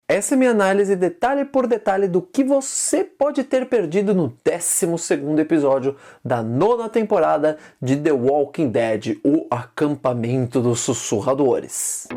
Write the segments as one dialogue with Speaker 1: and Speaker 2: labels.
Speaker 1: Essa é minha análise detalhe por detalhe do que você pode ter perdido no 12º episódio da 9ª temporada de The Walking Dead, o Acampamento dos Sussurradores.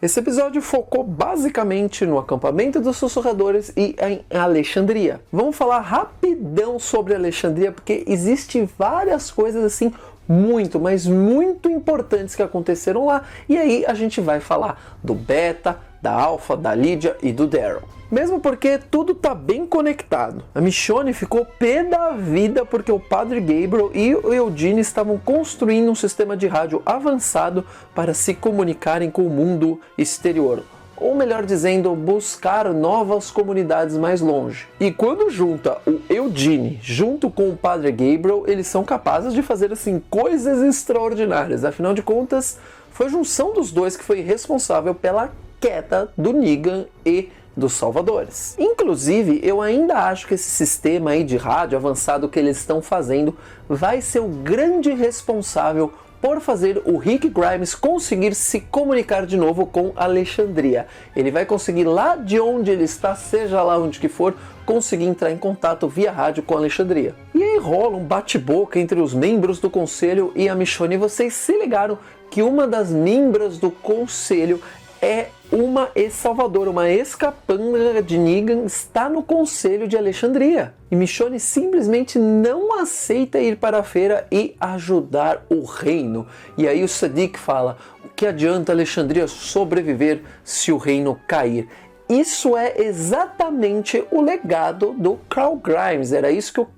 Speaker 1: Esse episódio focou basicamente no acampamento dos sussurradores e em Alexandria. Vamos falar rapidão sobre Alexandria, porque existem várias coisas assim muito, mas muito importantes que aconteceram lá, e aí a gente vai falar do Beta, da Alpha, da Lydia e do Daryl. Mesmo porque tudo tá bem conectado. A Michonne ficou pé da vida porque o Padre Gabriel e o Eugene estavam construindo um sistema de rádio avançado para se comunicarem com o mundo exterior. Ou melhor dizendo, buscar novas comunidades mais longe. E quando junta o Eugene junto com o Padre Gabriel, eles são capazes de fazer assim coisas extraordinárias. Afinal de contas, foi a junção dos dois que foi responsável pela queda do Negan e dos Salvadores. Inclusive, eu ainda acho que esse sistema aí de rádio avançado que eles estão fazendo vai ser o grande responsável por fazer o Rick Grimes conseguir se comunicar de novo com Alexandria. Ele vai conseguir lá de onde ele está, seja lá onde que for, conseguir entrar em contato via rádio com Alexandria. E aí rola um bate-boca entre os membros do conselho e a Michonne. Vocês se ligaram que uma das membros do conselho é uma ex-salvadora, uma ex-capanga de Negan, está no conselho de Alexandria. E Michonne simplesmente não aceita ir para a feira e ajudar o reino. E aí o Sadiq fala: o que adianta Alexandria sobreviver se o reino cair? Isso é exatamente o legado do Carl Grimes, era isso que o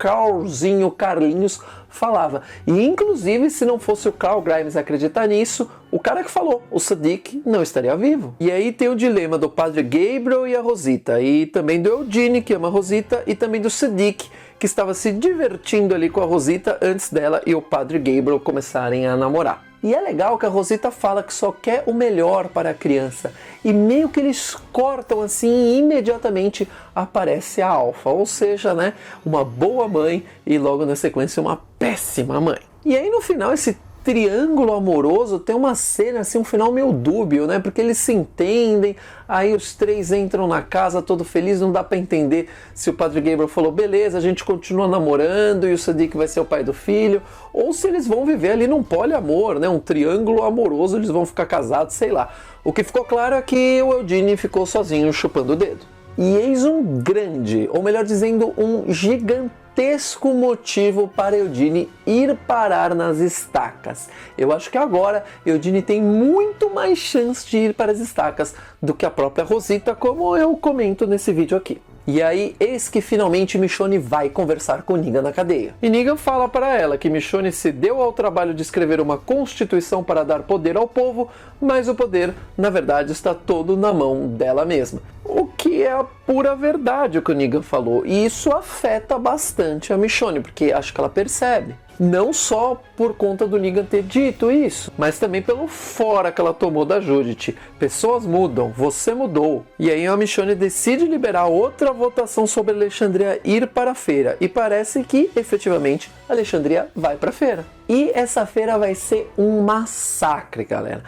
Speaker 1: Carlinhos falava. E inclusive, se não fosse o Carl Grimes acreditar nisso, o cara que falou, o Sadiq, não estaria vivo. E aí tem o dilema do Padre Gabriel e a Rosita, e também do Eugene, que ama a Rosita, e também do Sadiq, que estava se divertindo ali com a Rosita antes dela e o Padre Gabriel começarem a namorar. E é legal que a Rosita fala que só quer o melhor para a criança. E meio que eles cortam assim e imediatamente aparece a Alpha. Ou seja, né, uma boa mãe e logo na sequência uma péssima mãe. E aí no final esse triângulo amoroso tem uma cena assim, um final meio dúbio, né? Porque eles se entendem, aí os três entram na casa todo feliz, não dá pra entender se o Padre Gabriel falou, beleza, a gente continua namorando e o Sadiq vai ser o pai do filho, ou se eles vão viver ali num poliamor, né? Um triângulo amoroso, eles vão ficar casados, sei lá. O que ficou claro é que o Eugene ficou sozinho chupando o dedo. E eis um grande, ou melhor dizendo, um gigantesco motivo para Eugene ir parar nas estacas. Eu acho que agora Eugene tem muito mais chance de ir para as estacas do que a própria Rosita, como eu comento nesse vídeo aqui. E aí, eis que finalmente Michonne vai conversar com Negan na cadeia. E Negan fala para ela que Michonne se deu ao trabalho de escrever uma constituição para dar poder ao povo, mas o poder, na verdade, está todo na mão dela mesma. O que é a pura verdade o que o Negan falou. E isso afeta bastante a Michonne, porque acho que ela percebe. Não só por conta do Negan ter dito isso, mas também pelo fora que ela tomou da Judith. Pessoas mudam, você mudou. E aí a Michonne decide liberar outra votação sobre Alexandria ir para a feira. E parece que, efetivamente, Alexandria vai para a feira. E essa feira vai ser um massacre, galera.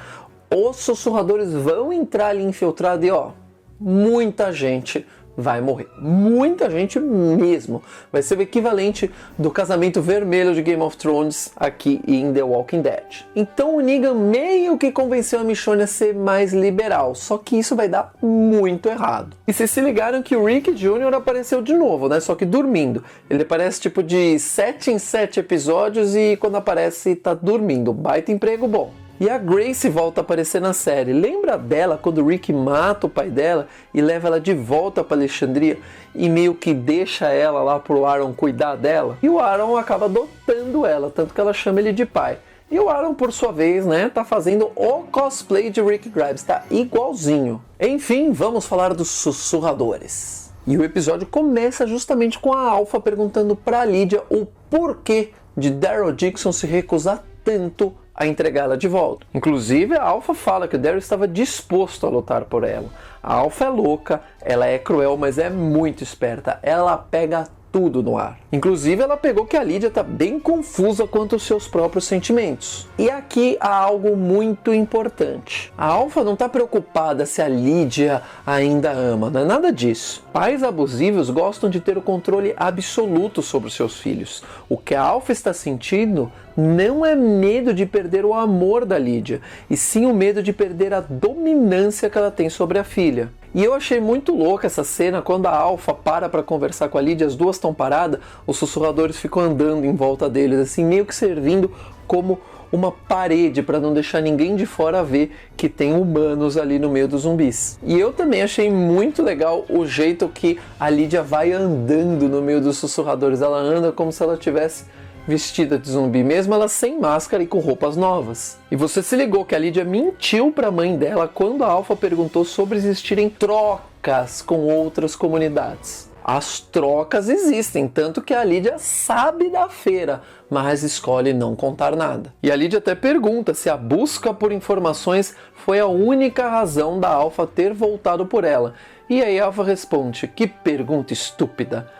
Speaker 1: Os sussurradores vão entrar ali infiltrado e ó, muita gente vai morrer. Muita gente mesmo. Vai ser o equivalente do casamento vermelho de Game of Thrones aqui em The Walking Dead. Então o Negan meio que convenceu a Michonne a ser mais liberal, só que isso vai dar muito errado. E vocês se ligaram que o Rick Jr. apareceu de novo, né? Só que dormindo. Ele aparece tipo de 7 em 7 episódios e quando aparece tá dormindo. Baita emprego bom. E a Grace volta a aparecer na série. Lembra dela quando o Rick mata o pai dela e leva ela de volta para Alexandria e meio que deixa ela lá pro Aaron cuidar dela? E o Aaron acaba adotando ela, tanto que ela chama ele de pai. E o Aaron, por sua vez, né, tá fazendo o cosplay de Rick Grimes, tá igualzinho. Enfim, vamos falar dos sussurradores. E o episódio começa justamente com a Alpha perguntando pra Lydia o porquê de Daryl Dixon se recusar tanto a entregá-la de volta. Inclusive a Alpha fala que o Daryl estava disposto a lutar por ela. A Alpha é louca, ela é cruel, mas é muito esperta. Ela pega tudo no ar. Inclusive, ela pegou que a Lydia tá bem confusa quanto aos seus próprios sentimentos. E aqui há algo muito importante. A Alpha não tá preocupada se a Lydia ainda ama, não é nada disso. Pais abusivos gostam de ter o controle absoluto sobre os seus filhos. O que a Alpha está sentindo não é medo de perder o amor da Lydia, e sim o medo de perder a dominância que ela tem sobre a filha. E eu achei muito louca essa cena quando a Alpha para conversar com a Lydia, as duas estão paradas, os sussurradores ficam andando em volta deles, assim, meio que servindo como uma parede para não deixar ninguém de fora ver que tem humanos ali no meio dos zumbis. E eu também achei muito legal o jeito que a Lydia vai andando no meio dos sussurradores. Ela anda como se ela tivesse vestida de zumbi, mesmo ela sem máscara e com roupas novas. E você se ligou que a Lydia mentiu para a mãe dela quando a Alpha perguntou sobre existirem trocas com outras comunidades. As trocas existem, tanto que a Lydia sabe da feira, mas escolhe não contar nada. E a Lydia até pergunta se a busca por informações foi a única razão da Alpha ter voltado por ela. E aí a Alpha responde: que pergunta estúpida.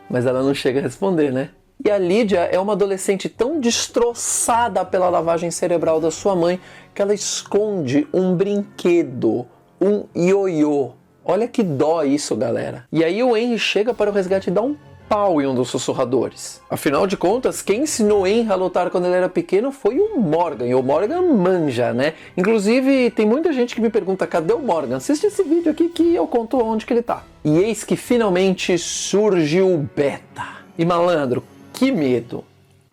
Speaker 1: Mas ela não chega a responder, né? E a Lydia é uma adolescente tão destroçada pela lavagem cerebral da sua mãe que ela esconde um brinquedo, um ioiô. Olha que dó isso, galera. E aí o Henry chega para o resgate e dá um pau em um dos sussurradores. Afinal de contas, quem ensinou Henry a lutar quando ele era pequeno foi o Morgan. E o Morgan manja, né? Inclusive, tem muita gente que me pergunta: cadê o Morgan? Assiste esse vídeo aqui que eu conto onde que ele tá. E eis que finalmente surge o Beta. E malandro, que medo!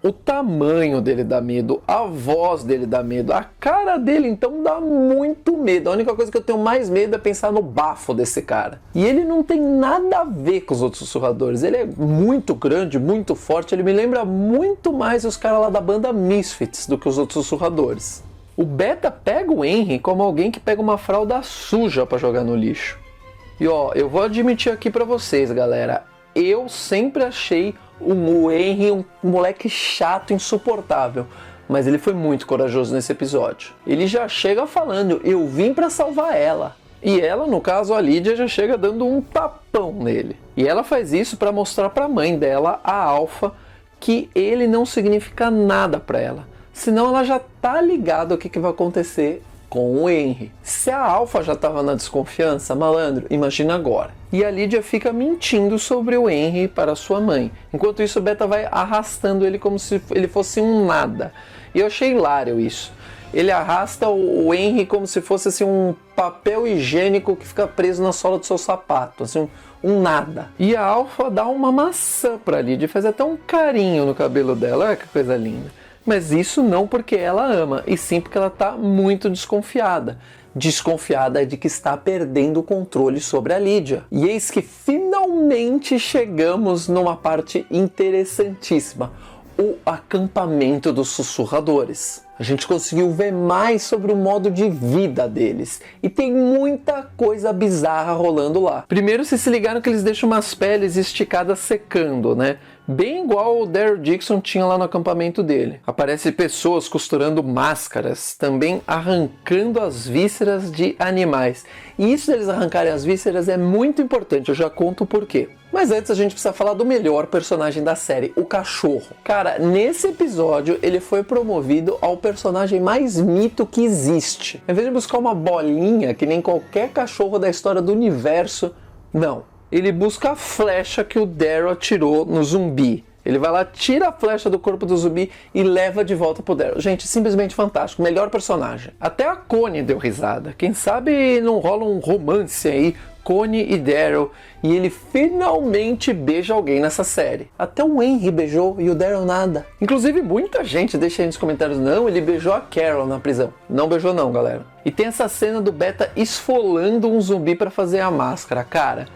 Speaker 1: O tamanho dele dá medo, a voz dele dá medo, a cara dele então dá muito medo. A única coisa que eu tenho mais medo é pensar no bafo desse cara. E ele não tem nada a ver com os outros sussurradores. Ele é muito grande, muito forte, ele me lembra muito mais os caras lá da banda Misfits do que os outros sussurradores. O Beta pega o Henry como alguém que pega uma fralda suja pra jogar no lixo. E ó, eu vou admitir aqui pra vocês, galera, eu sempre achei o Henry um moleque chato, insuportável, mas ele foi muito corajoso nesse episódio. Ele já chega falando: eu vim pra salvar ela. E ela, no caso a Lydia, já chega dando um tapão nele. E ela faz isso para mostrar pra mãe dela, a Alpha, que ele não significa nada pra ela. Senão ela já tá ligada o que vai acontecer com o Henry. Se a Alpha já estava na desconfiança, malandro, imagina agora. E a Lydia fica mentindo sobre o Henry para sua mãe. Enquanto isso, o Beta vai arrastando ele como se ele fosse um nada. E eu achei hilário isso. Ele arrasta o Henry como se fosse assim, um papel higiênico que fica preso na sola do seu sapato. Assim, um nada. E a Alpha dá uma maçã para a Lydia, faz até um carinho no cabelo dela. Olha que coisa linda. Mas isso não porque ela ama, e sim porque ela está muito desconfiada. Desconfiada de que está perdendo o controle sobre a Lydia. E eis que finalmente chegamos numa parte interessantíssima: o acampamento dos sussurradores. A gente conseguiu ver mais sobre o modo de vida deles. E tem muita coisa bizarra rolando lá. Primeiro, vocês se ligaram que eles deixam umas peles esticadas secando, né? Bem igual o Daryl Dixon tinha lá no acampamento dele. Aparece pessoas costurando máscaras, também arrancando as vísceras de animais. E isso deles arrancarem as vísceras é muito importante, eu já conto o porquê. Mas antes a gente precisa falar do melhor personagem da série, o cachorro. Cara, nesse episódio ele foi promovido ao personagem mais mito que existe. Em vez de buscar uma bolinha, que nem qualquer cachorro da história do universo, não. Ele busca a flecha que o Daryl atirou no zumbi. Ele vai lá, tira a flecha do corpo do zumbi e leva de volta pro Daryl. Gente, simplesmente fantástico. Melhor personagem. Até a Connie deu risada. Quem sabe não rola um romance aí, Connie e Daryl, e ele finalmente beija alguém nessa série. Até o Henry beijou e o Daryl nada. Inclusive, muita gente deixa aí nos comentários: não, ele beijou a Carol na prisão. Não beijou não, galera. E tem essa cena do Beta esfolando um zumbi para fazer a máscara. Cara,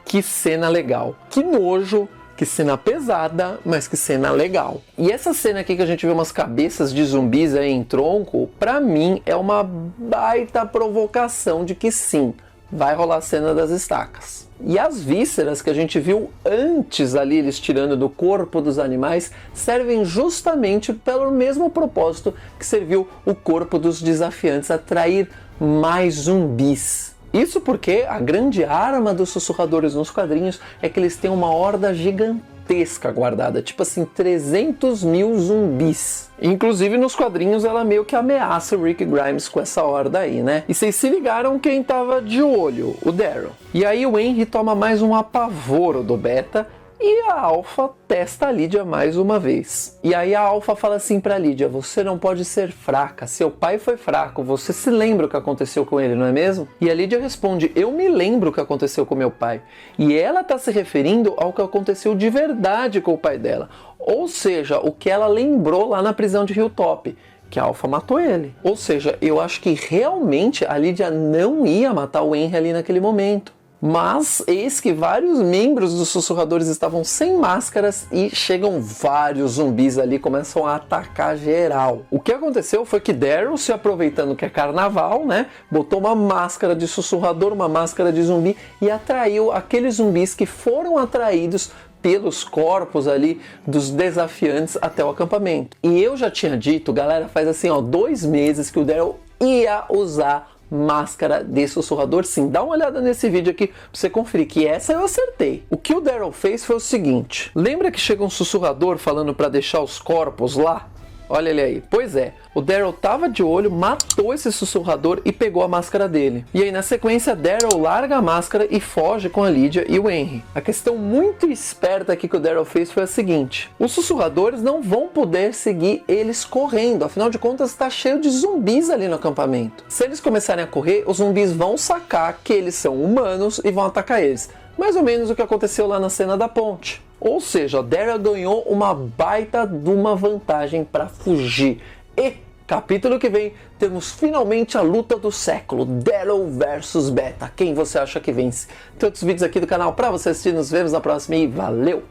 Speaker 1: que cena legal. Que nojo. Que cena pesada, mas que cena legal. E essa cena aqui que a gente vê umas cabeças de zumbis aí em tronco, pra mim é uma baita provocação de que sim, vai rolar a cena das estacas. E as vísceras que a gente viu antes ali, eles tirando do corpo dos animais, servem justamente pelo mesmo propósito que serviu o corpo dos desafiantes, atrair mais zumbis. Isso porque a grande arma dos sussurradores nos quadrinhos é que eles têm uma horda gigantesca gigantesca guardada, tipo assim, 300 mil zumbis. Inclusive nos quadrinhos ela meio que ameaça o Rick Grimes com essa horda aí, né? E vocês se ligaram quem tava de olho, o Daryl. E aí o Henry toma mais um apavoro do Beta e a Alpha testa a Lydia mais uma vez. E aí a Alpha fala assim pra Lydia: você não pode ser fraca, seu pai foi fraco, você se lembra o que aconteceu com ele, não é mesmo? E a Lydia responde: eu me lembro o que aconteceu com meu pai. E ela tá se referindo ao que aconteceu de verdade com o pai dela. Ou seja, o que ela lembrou lá na prisão de Hilltop, que a Alpha matou ele. Ou seja, eu acho que realmente a Lydia não ia matar o Henry ali naquele momento. Mas eis que vários membros dos Sussurradores estavam sem máscaras e chegam vários zumbis ali e começam a atacar geral. O que aconteceu foi que Daryl, se aproveitando que é carnaval, né, botou uma máscara de sussurrador, uma máscara de zumbi e atraiu aqueles zumbis que foram atraídos pelos corpos ali dos desafiantes até o acampamento. E eu já tinha dito, galera, faz assim, ó, 2 meses que o Daryl ia usar máscara de sussurrador, sim. Dá uma olhada nesse vídeo aqui pra você conferir que essa eu acertei. O que o Daryl fez foi o seguinte: lembra que chega um sussurrador falando pra deixar os corpos lá? Olha ele aí. Pois é, o Daryl tava de olho, matou esse sussurrador e pegou a máscara dele. E aí na sequência, Daryl larga a máscara e foge com a Lydia e o Henry. A questão muito esperta aqui que o Daryl fez foi a seguinte: os sussurradores não vão poder seguir eles correndo, afinal de contas está cheio de zumbis ali no acampamento. Se eles começarem a correr, os zumbis vão sacar que eles são humanos e vão atacar eles. Mais ou menos o que aconteceu lá na cena da ponte. Ou seja, Daryl ganhou uma baita de uma vantagem para fugir. E capítulo que vem temos finalmente a luta do século, Daryl versus Beta. Quem você acha que vence? Tem outros vídeos aqui do canal para você assistir. Nos vemos na próxima e valeu!